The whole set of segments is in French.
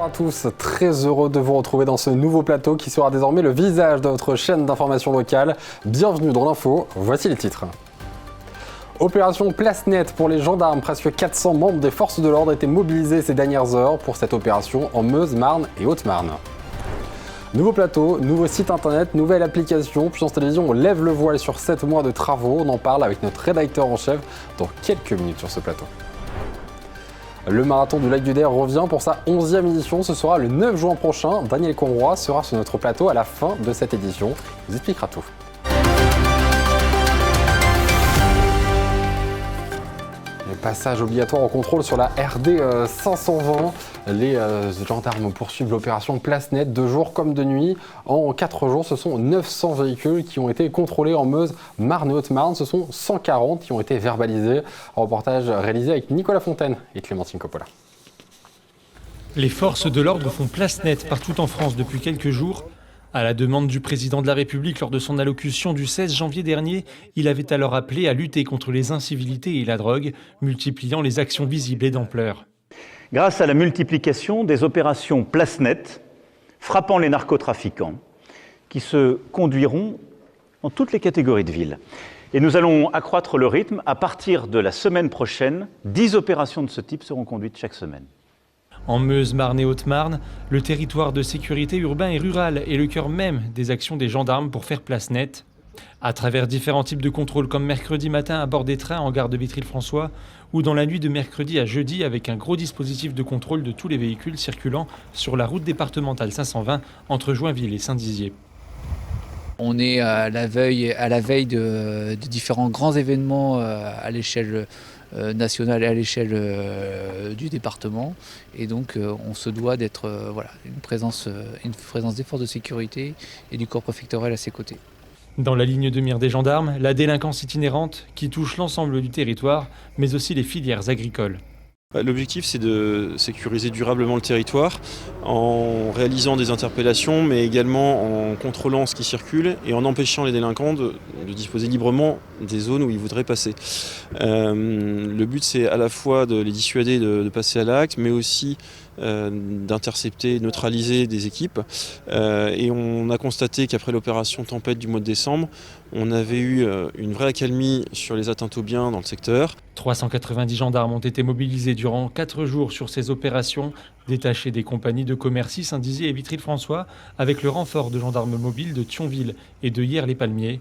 Bonsoir à tous, très heureux de vous retrouver dans ce nouveau plateau qui sera désormais le visage de votre chaîne d'information locale. Bienvenue dans l'info, voici les titres. Opération Place Nette pour les gendarmes, presque 400 membres des forces de l'ordre étaient mobilisés ces dernières heures pour cette opération en Meuse, Marne et Haute-Marne. Nouveau plateau, nouveau site internet, nouvelle application, Puissance Télévision, on lève le voile sur 7 mois de travaux, on en parle avec notre rédacteur en chef dans quelques minutes sur ce plateau. Le marathon du Lac du Der revient pour sa 11e édition, ce sera le 9 juin prochain. Daniel Conroy sera sur notre plateau à la fin de cette édition, il vous expliquera tout. Le passage obligatoire au contrôle sur la RD 520. Les gendarmes poursuivent l'opération Place Nette de jour comme de nuit. En 4 jours, ce sont 900 véhicules qui ont été contrôlés en Meuse, Marne et Haute-Marne. Ce sont 140 qui ont été verbalisés. Un reportage réalisé avec Nicolas Fontaine et Clémentine Coppola. Les forces de l'ordre font place nette partout en France depuis quelques jours. À la demande du président de la République lors de son allocution du 16 janvier dernier, il avait alors appelé à lutter contre les incivilités et la drogue, multipliant les actions visibles et d'ampleur. Grâce à la multiplication des opérations Place Nette, frappant les narcotrafiquants, qui se conduiront dans toutes les catégories de villes. Et nous allons accroître le rythme. À partir de la semaine prochaine, 10 opérations de ce type seront conduites chaque semaine. En Meuse, Marne et Haute-Marne, le territoire de sécurité urbain et rural est le cœur même des actions des gendarmes pour faire place nette. À travers différents types de contrôles comme mercredi matin à bord des trains en gare de Vitry-le-François ou dans la nuit de mercredi à jeudi avec un gros dispositif de contrôle de tous les véhicules circulant sur la route départementale 520 entre Joinville et Saint-Dizier. On est à la veille de différents grands événements à l'échelle nationale et à l'échelle du département. Et donc on se doit d'être une présence des forces de sécurité et du corps préfectoral à ses côtés. Dans la ligne de mire des gendarmes, la délinquance itinérante qui touche l'ensemble du territoire, mais aussi les filières agricoles. L'objectif, c'est de sécuriser durablement le territoire en réalisant des interpellations, mais également en contrôlant ce qui circule et en empêchant les délinquants de disposer librement des zones où ils voudraient passer. Le but, c'est à la fois de les dissuader de passer à l'acte, mais aussi d'intercepter, neutraliser des équipes. Et on a constaté qu'après l'opération Tempête du mois de décembre, on avait eu une vraie accalmie sur les atteintes aux biens dans le secteur. 390 gendarmes ont été mobilisés durant 4 jours sur ces opérations, détachés des compagnies de Commercy, Saint-Dizier et Vitry-le-François, avec le renfort de gendarmes mobiles de Thionville et de Hyères-les-Palmiers.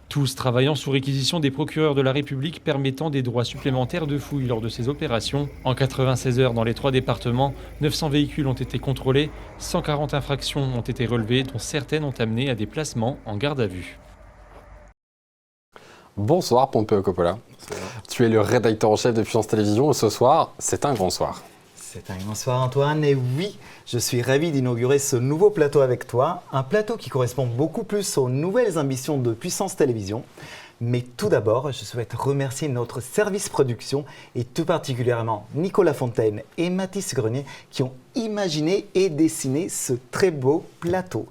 Tous travaillant sous réquisition des procureurs de la République permettant des droits supplémentaires de fouille lors de ces opérations. En 96 heures dans les 3 départements, 900 véhicules ont été contrôlés, 140 infractions ont été relevées, dont certaines ont amené à des placements en garde à vue. Bonsoir Pompeo Coppola, tu es le rédacteur en chef de Puissance Télévision et ce soir, c'est un grand soir. C'est un grand soir Antoine et oui, je suis ravi d'inaugurer ce nouveau plateau avec toi, un plateau qui correspond beaucoup plus aux nouvelles ambitions de Puissance Télévision. Mais tout d'abord, je souhaite remercier notre service production et tout particulièrement Nicolas Fontaine et Mathis Grenier qui ont imaginé et dessiné ce très beau plateau.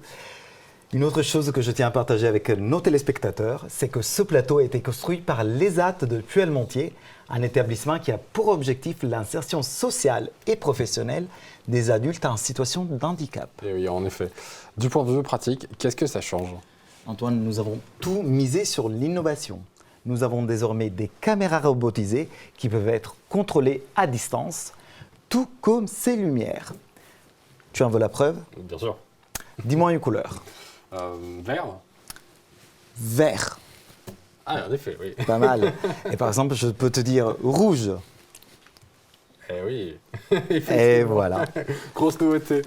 Une autre chose que je tiens à partager avec nos téléspectateurs, c'est que ce plateau a été construit par l'ESAT de Puellemontier, un établissement qui a pour objectif l'insertion sociale et professionnelle des adultes en situation de handicap. Et oui, en effet. Du point de vue pratique, qu'est-ce que ça change ? Antoine, nous avons tout misé sur l'innovation. Nous avons désormais des caméras robotisées qui peuvent être contrôlées à distance, tout comme ces lumières. Tu en veux la preuve ? Bien sûr. Dis-moi une couleur. Vert ? Vert. Ah, en effet, oui. Pas mal. Et par exemple, je peux te dire rouge. Eh oui. Et voilà. Grosse nouveauté.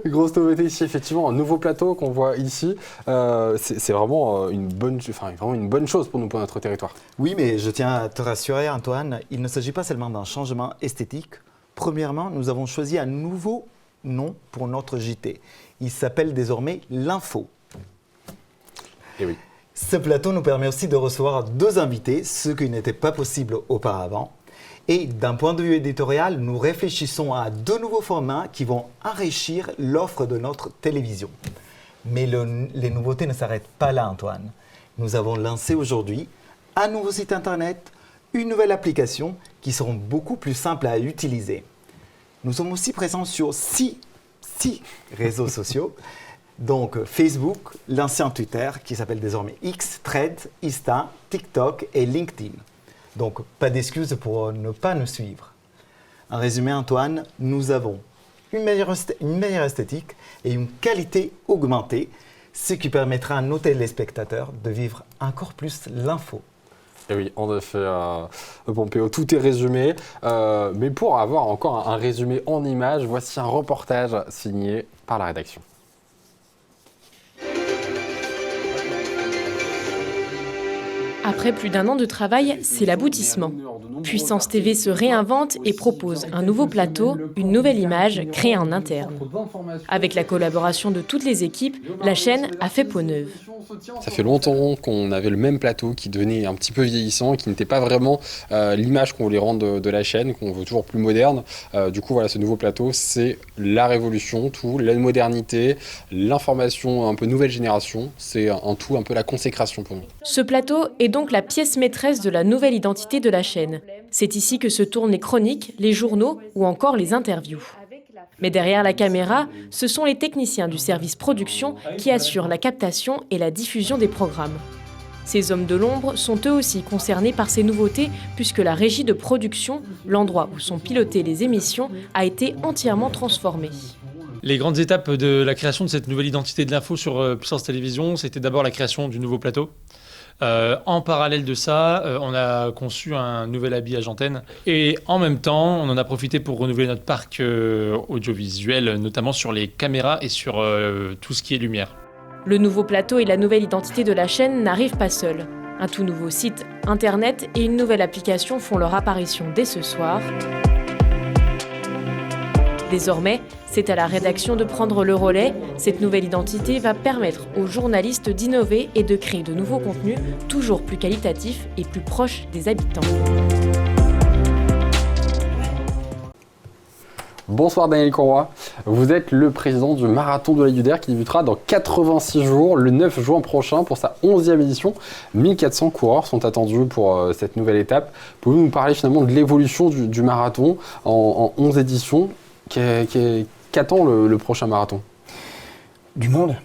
Grosse nouveauté ici, effectivement, un nouveau plateau qu'on voit ici. C'est vraiment une bonne chose pour nous, pour notre territoire. Oui, mais je tiens à te rassurer, Antoine, il ne s'agit pas seulement d'un changement esthétique. Premièrement, nous avons choisi un nouveau nom pour notre JT. Il s'appelle désormais l'Info. Et oui. Ce plateau nous permet aussi de recevoir 2 invités, ce qui n'était pas possible auparavant. Et d'un point de vue éditorial, nous réfléchissons à 2 nouveaux formats qui vont enrichir l'offre de notre télévision. Mais les nouveautés ne s'arrêtent pas là, Antoine. Nous avons lancé aujourd'hui un nouveau site internet, une nouvelle application qui seront beaucoup plus simples à utiliser. Nous sommes aussi présents sur 6 petits réseaux sociaux. Donc Facebook, l'ancien Twitter qui s'appelle désormais X, Threads, Insta, TikTok et LinkedIn. Donc pas d'excuses pour ne pas nous suivre. En résumé, Antoine, nous avons une meilleure esthétique et une qualité augmentée, ce qui permettra à nos téléspectateurs de vivre encore plus l'info. Et oui, en effet, Pompeo, tout est résumé. Mais pour avoir encore un résumé en images, voici un reportage signé par la rédaction. Après plus d'1 an de travail, c'est l'aboutissement. Puissance TV se réinvente et propose un nouveau plateau, une nouvelle image créée en interne. Avec la collaboration de toutes les équipes, la chaîne a fait peau neuve. Ça fait longtemps qu'on avait le même plateau qui devenait un petit peu vieillissant, qui n'était pas vraiment l'image qu'on voulait rendre de la chaîne, qu'on veut toujours plus moderne. Du coup, voilà, ce nouveau plateau, c'est la révolution, tout, la modernité, l'information un peu nouvelle génération. C'est un tout, un peu la consécration pour nous. Ce plateau est donc la pièce maîtresse de la nouvelle identité de la chaîne. C'est ici que se tournent les chroniques, les journaux ou encore les interviews. Mais derrière la caméra, ce sont les techniciens du service production qui assurent la captation et la diffusion des programmes. Ces hommes de l'ombre sont eux aussi concernés par ces nouveautés puisque la régie de production, l'endroit où sont pilotées les émissions, a été entièrement transformée. Les grandes étapes de la création de cette nouvelle identité de l'info sur Puissance Télévisions, c'était d'abord la création du nouveau plateau. En parallèle de ça, on a conçu un nouvel habillage antenne et en même temps, on en a profité pour renouveler notre parc audiovisuel, notamment sur les caméras et sur tout ce qui est lumière. Le nouveau plateau et la nouvelle identité de la chaîne n'arrivent pas seuls. Un tout nouveau site, internet et une nouvelle application font leur apparition dès ce soir. Désormais, c'est à la rédaction de prendre le relais. Cette nouvelle identité va permettre aux journalistes d'innover et de créer de nouveaux contenus toujours plus qualitatifs et plus proches des habitants. Bonsoir Daniel Courroy, vous êtes le président du Marathon de l'Œil du Der qui débutera dans 86 jours, le 9 juin prochain pour sa 11e édition. 1400 coureurs sont attendus pour cette nouvelle étape. Pouvez-vous nous parler finalement de l'évolution du marathon en 11 éditions? Qu'attend le prochain marathon? Du monde,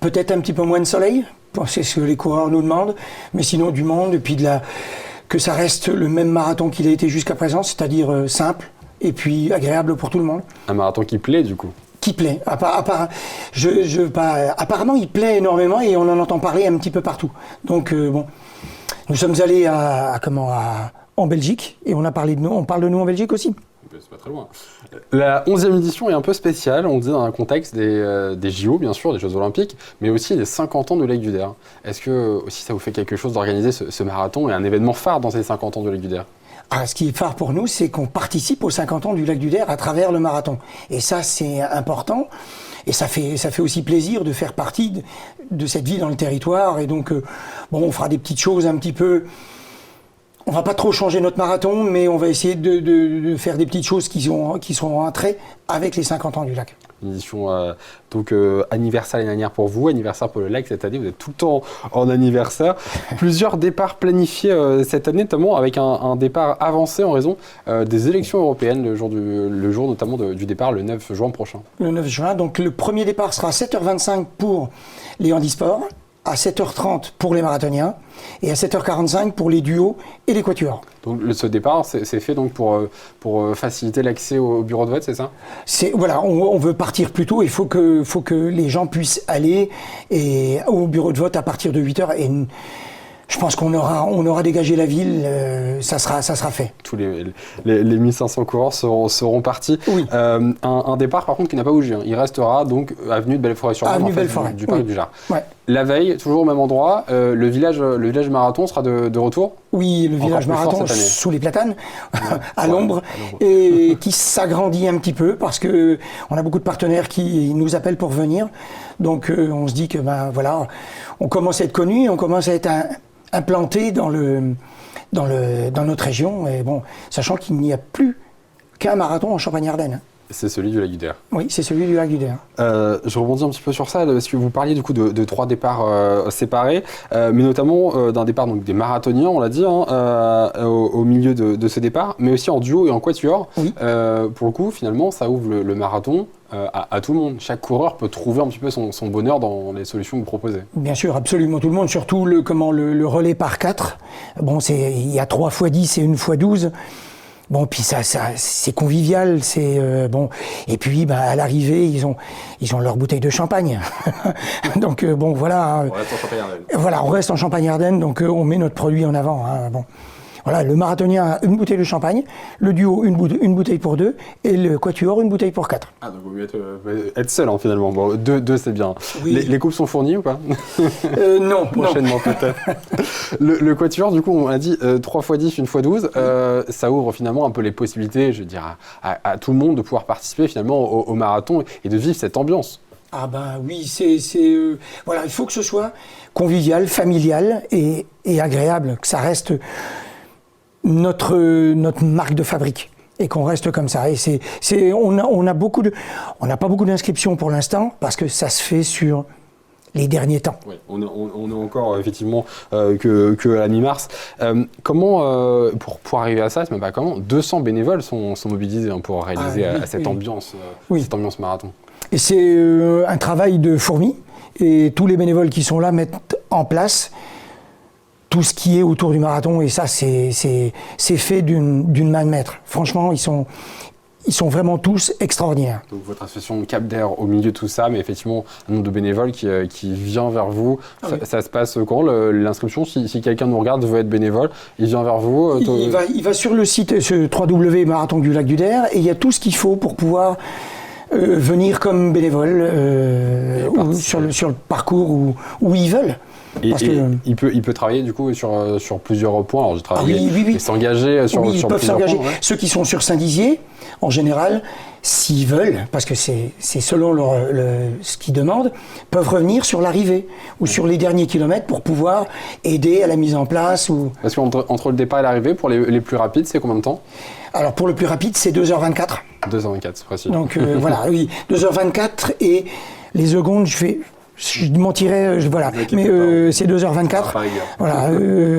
peut-être un petit peu moins de soleil, c'est ce que les coureurs nous demandent, mais sinon du monde, et puis que ça reste le même marathon qu'il a été jusqu'à présent, c'est-à-dire simple et puis agréable pour tout le monde. Un marathon qui plaît du coup? Qui plaît. Apparemment il plaît énormément et on en entend parler un petit peu partout. Donc bon, nous sommes allés en Belgique et on parle de nous en Belgique aussi. C'est pas très loin. La 11e édition est un peu spéciale, on dit dans un contexte des JO, bien sûr, des Jeux Olympiques, mais aussi des 50 ans de l'Œil du Der. Est-ce que aussi ça vous fait quelque chose d'organiser ce marathon et un événement phare dans ces 50 ans de l'Œil du Der? Ce qui est phare pour nous, c'est qu'on participe aux 50 ans du Lac du Der à travers le marathon. Et ça, c'est important. Et ça fait aussi plaisir de faire partie de cette vie dans le territoire. Et donc, on fera des petites choses un petit peu. On va pas trop changer notre marathon, mais on va essayer de faire des petites choses qui seront un trait avec les 50 ans du lac. Une édition anniversaire l'année dernière pour vous, anniversaire pour le lac cette année, vous êtes tout le temps en anniversaire. Plusieurs départs planifiés cette année, notamment avec un départ avancé en raison des élections européennes, le jour notamment du départ le 9 juin prochain. Le 9 juin, donc le premier départ sera à 7h25 pour les handisports, à 7h30 pour les marathoniens et à 7h45 pour les duos et les quatuors. Donc ce départ, c'est fait donc pour faciliter l'accès au bureau de vote, c'est ça? Voilà, on veut partir plus tôt, il faut que les gens puissent aller au bureau de vote à partir de 8h et je pense qu'on aura dégagé la ville, ça sera fait. Tous les 1500 coureurs seront partis. Oui. Un départ par contre qui n'a pas bougé, hein. Il restera donc avenue de Belleforêt-sur-Mer, en face du parc du Jard. Ouais. La veille, toujours au même endroit, le village marathon sera de retour? Oui, le village marathon sous les platanes, à l'ombre, et qui s'agrandit un petit peu parce que on a beaucoup de partenaires qui nous appellent pour venir. Donc on se dit que on commence à être connus, on commence à être implanté dans notre région, et bon, sachant qu'il n'y a plus qu'un marathon en Champagne-Ardenne. C'est celui du lac du Der. Oui, c'est celui du lac du Der. Je rebondis un petit peu sur ça, parce que vous parliez du coup de 3 départs séparés, mais notamment d'un départ donc, des marathoniens, on l'a dit, au milieu de ce départ, mais aussi en duo et en quatuor. Oui. Pour le coup, finalement, ça ouvre le marathon à tout le monde. Chaque coureur peut trouver un petit peu son bonheur dans les solutions que vous proposez. Bien sûr, absolument tout le monde, surtout le relais par 4. Bon, il y a 3 x 10 et 1 x 12. Bon, puis ça c'est convivial, c'est bon. Et puis, à l'arrivée, ils ont leur bouteille de champagne. Donc bon, voilà. On reste en Champagne-Ardenne. Voilà, on reste en Champagne-Ardenne, donc on met notre produit en avant. Bon. Voilà, le marathonien a une bouteille de champagne, le duo une bouteille pour 2 et le quatuor une bouteille pour 4. Ah, donc vous mieux être seul finalement. Bon, deux c'est bien. Oui. Les coupes sont fournies ou pas? Non. Prochainement peut-être. le quatuor, du coup, on a dit 3 x 10, 1 x 12. Ça ouvre finalement un peu les possibilités, je veux dire, à tout le monde de pouvoir participer finalement au marathon et de vivre cette ambiance. Ah ben oui, voilà, il faut que ce soit convivial, familial et agréable, que ça reste notre marque de fabrique et qu'on reste comme ça. Et on n'a pas beaucoup d'inscriptions pour l'instant parce que ça se fait sur les derniers temps. Oui, on est encore effectivement que à la mi-mars. Comment, pour arriver à ça, c'est même pas comment, 200 bénévoles sont mobilisés pour réaliser cette ambiance marathon. Et c'est un travail de fourmi et tous les bénévoles qui sont là mettent en place tout ce qui est autour du marathon et ça c'est fait d'une main de maître. Franchement, ils sont vraiment tous extraordinaires. Donc votre association Cap d'Air au milieu de tout ça, mais effectivement un nombre de bénévoles qui vient vers vous. Ça se passe quand l'inscription? Si quelqu'un nous regarde, veut être bénévole, il vient vers vous il va sur le site www.marathon du lac du Der et il y a tout ce qu'il faut pour pouvoir venir comme bénévole sur le parcours où ils veulent. Et il peut travailler du coup sur plusieurs points. Alors, j'ai travaillé et s'engager sur ils peuvent plusieurs s'engager. points. Ouais. Ceux qui sont sur Saint-Dizier, en général, s'ils veulent, parce que c'est selon ce qu'ils demandent, peuvent revenir sur l'arrivée ou sur les derniers kilomètres pour pouvoir aider à la mise en place. Parce qu'entre le départ et l'arrivée, pour les plus rapides, c'est combien de temps? Alors pour le plus rapide, c'est 2h24. 2h24, c'est précis. Donc voilà, oui, 2h24 et les secondes, je mentirais, voilà, mais c'est 2h24. Voilà,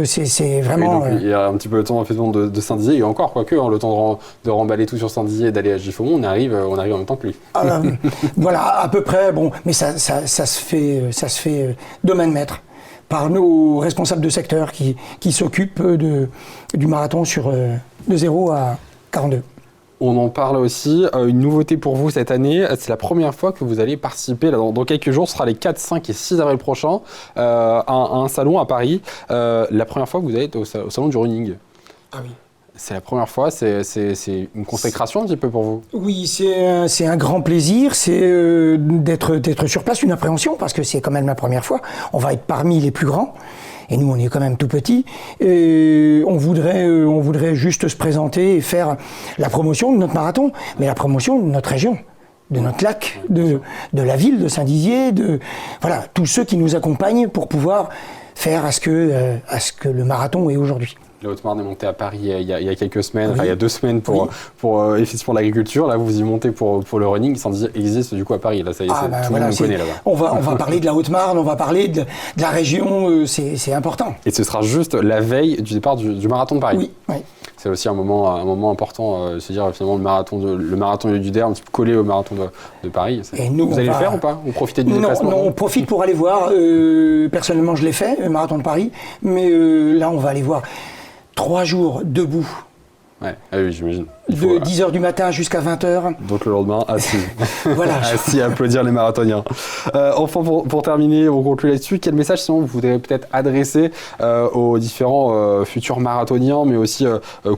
c'est vraiment. Donc, il y a un petit peu le temps de Saint-Dizier et encore, quoique, le temps de remballer tout sur Saint-Dizier et d'aller à Giffaumont, on arrive en même temps que lui. Voilà, à peu près, bon, mais ça se fait de main de maître par nos responsables de secteur qui s'occupent du marathon de 0 à 42. On en parle aussi, une nouveauté pour vous cette année, c'est la première fois que vous allez participer, là, dans quelques jours, ce sera les 4, 5 et 6 avril prochains, à un salon à Paris. La première fois que vous allez être au salon du running. Ah oui. C'est la première fois, c'est une consécration un petit peu pour vous? Oui, c'est un grand plaisir, c'est d'être sur place, une appréhension, parce que c'est quand même la première fois. On va être parmi les plus grands. Et nous, on est quand même tout petits. Et on voudrait juste se présenter et faire la promotion de notre marathon, mais la promotion de notre région, de notre lac, de la ville de Saint-Dizier, voilà, tous ceux qui nous accompagnent pour pouvoir faire à ce que le marathon est aujourd'hui. La Haute-Marne est montée à Paris il y a quelques semaines, il y a 2 semaines pour effectivement l'agriculture. Là, vous y montez pour le running. Saint-Dizier existe du coup à Paris. Là, ça y est, tout le monde connaît là-bas. On va parler de la Haute-Marne, on va parler de la région, c'est important. Et ce sera juste la veille du départ du marathon de Paris. Oui. C'est aussi un moment important, c'est-à-dire finalement le marathon du Der, un petit peu collé au marathon de Paris. Et nous, vous allez le faire ou pas? Vous profitez du déplacement? Non, on profite pour aller voir. Personnellement, je l'ai fait, le marathon de Paris. Mais là, on va aller voir 3 jours debout. Ouais, oui, j'imagine. De 10h du matin jusqu'à 20h. Donc le lendemain, assis. Voilà. Assis à applaudir les marathoniens. Enfin, pour terminer, on conclut là-dessus. Quel message sinon vous voudriez peut-être adresser aux différents futurs marathoniens, mais aussi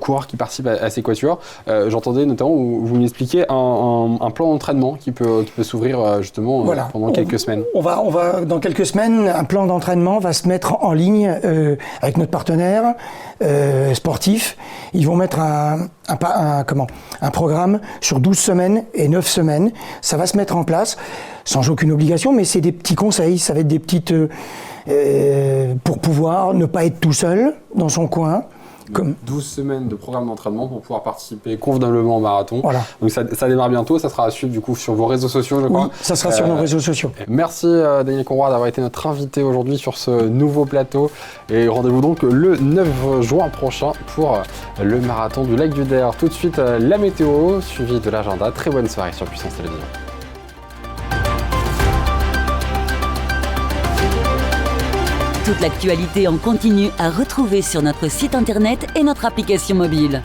coureurs qui participent à ces quatuors? J'entendais notamment où vous m'expliquiez un plan d'entraînement qui peut s'ouvrir justement pendant quelques semaines. On va dans quelques semaines, un plan d'entraînement va se mettre en ligne avec notre partenaire sportif. Ils vont mettre un programme sur 12 semaines et 9 semaines. Ça va se mettre en place sans aucune obligation, mais c'est des petits conseils, ça va être des petites... pour pouvoir ne pas être tout seul dans son coin Comme 12 semaines de programme d'entraînement pour pouvoir participer convenablement au marathon. voilà. Donc ça démarre bientôt, ça sera à suivre du coup sur vos réseaux sociaux, je crois. Oui, ça sera sur nos réseaux sociaux. Merci Daniel Conroy d'avoir été notre invité aujourd'hui sur ce nouveau plateau. Et rendez-vous donc le 9 juin prochain pour le marathon du Lac du Der. Tout de suite, la météo, suivie de l'agenda. Très bonne soirée sur Puissance Télévision. Toute l'actualité en continu à retrouver sur notre site internet et notre application mobile.